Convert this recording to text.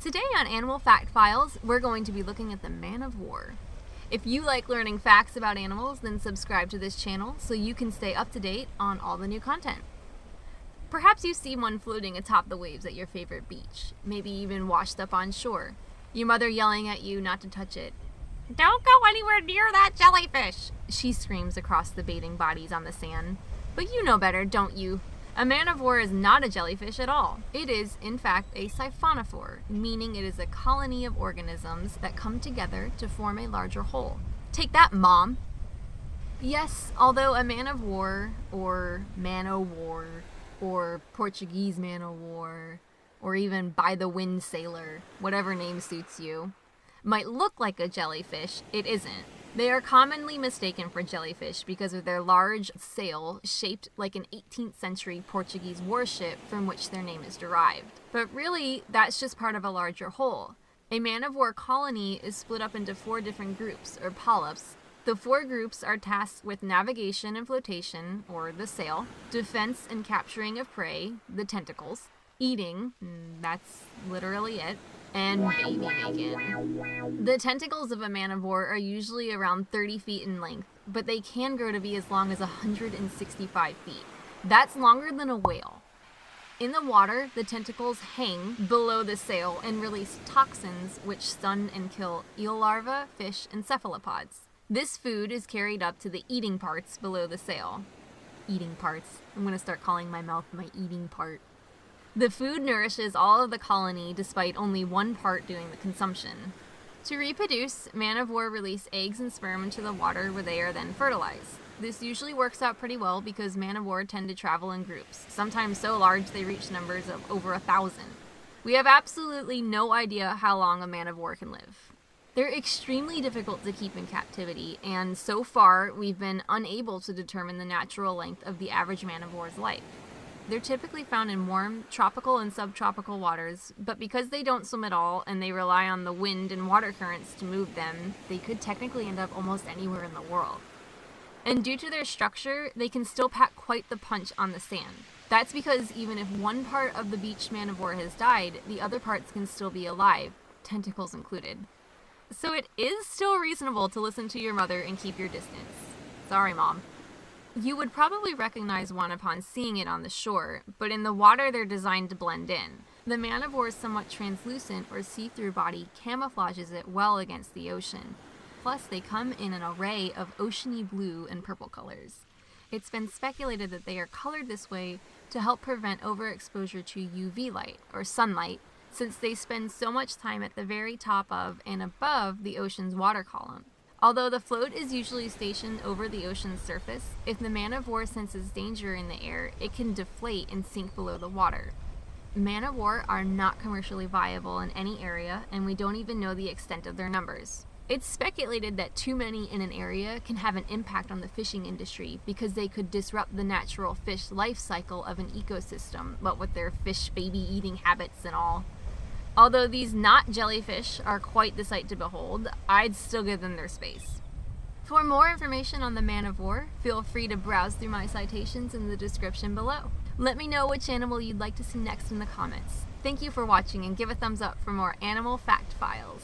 Today on Animal Fact Files, we're going to be looking at the man of war. If you like learning facts about animals, then subscribe to this channel so you can stay up to date on all the new content. Perhaps you see one floating atop the waves at your favorite beach, maybe even washed up on shore. Your mother yelling at you not to touch it. "Don't go anywhere near that jellyfish!" she screams across the bathing bodies on the sand. But you know better, don't you? A man of war is not a jellyfish at all. It is, in fact, a siphonophore, meaning it is a colony of organisms that come together to form a larger whole. Take that, Mom! Yes, although a man of war, or man-o'-war, or Portuguese man-o'-war, or even by-the-wind sailor, whatever name suits you, might look like a jellyfish, it isn't. They are commonly mistaken for jellyfish because of their large sail shaped like an 18th century Portuguese warship from which their name is derived. But really, that's just part of a larger whole. A man-of-war colony is split up into 4 different groups, or polyps. The 4 groups are tasked with navigation and flotation, or the sail, defense and capturing of prey, the tentacles, eating, that's literally it, and baby making. The tentacles of a man-of-war are usually around 30 feet in length, but they can grow to be as long as 165 feet. That's longer than a whale. In the water, the tentacles hang below the sail and release toxins which stun and kill eel larvae, fish, and cephalopods. This food is carried up to the eating parts below the sail. Eating parts. I'm going to start calling my mouth my eating part. The food nourishes all of the colony despite only one part doing the consumption. To reproduce, man-of-war release eggs and sperm into the water where they are then fertilized. This usually works out pretty well because man-of-war tend to travel in groups, sometimes so large they reach numbers of over 1,000. We have absolutely no idea how long a man-of-war can live. They're extremely difficult to keep in captivity, and so far we've been unable to determine the natural length of the average man-of-war's life. They're typically found in warm, tropical and subtropical waters, but because they don't swim at all and they rely on the wind and water currents to move them, they could technically end up almost anywhere in the world. And due to their structure, they can still pack quite the punch on the sand. That's because even if one part of the beached man-of-war has died, the other parts can still be alive, tentacles included. So it is still reasonable to listen to your mother and keep your distance. Sorry, Mom. You would probably recognize one upon seeing it on the shore, but in the water they're designed to blend in. The man-of-war's somewhat translucent or see-through body camouflages it well against the ocean. Plus, they come in an array of oceany blue and purple colors. It's been speculated that they are colored this way to help prevent overexposure to UV light, or sunlight, since they spend so much time at the very top of and above the ocean's water column. Although the float is usually stationed over the ocean's surface, if the man-of-war senses danger in the air, it can deflate and sink below the water. Man-of-war are not commercially viable in any area, and we don't even know the extent of their numbers. It's speculated that too many in an area can have an impact on the fishing industry because they could disrupt the natural fish life cycle of an ecosystem, what with their fish baby eating habits and all. Although these not jellyfish are quite the sight to behold, I'd still give them their space. For more information on the man-of-war, feel free to browse through my citations in the description below. Let me know which animal you'd like to see next in the comments. Thank you for watching and give a thumbs up for more Animal Fact Files.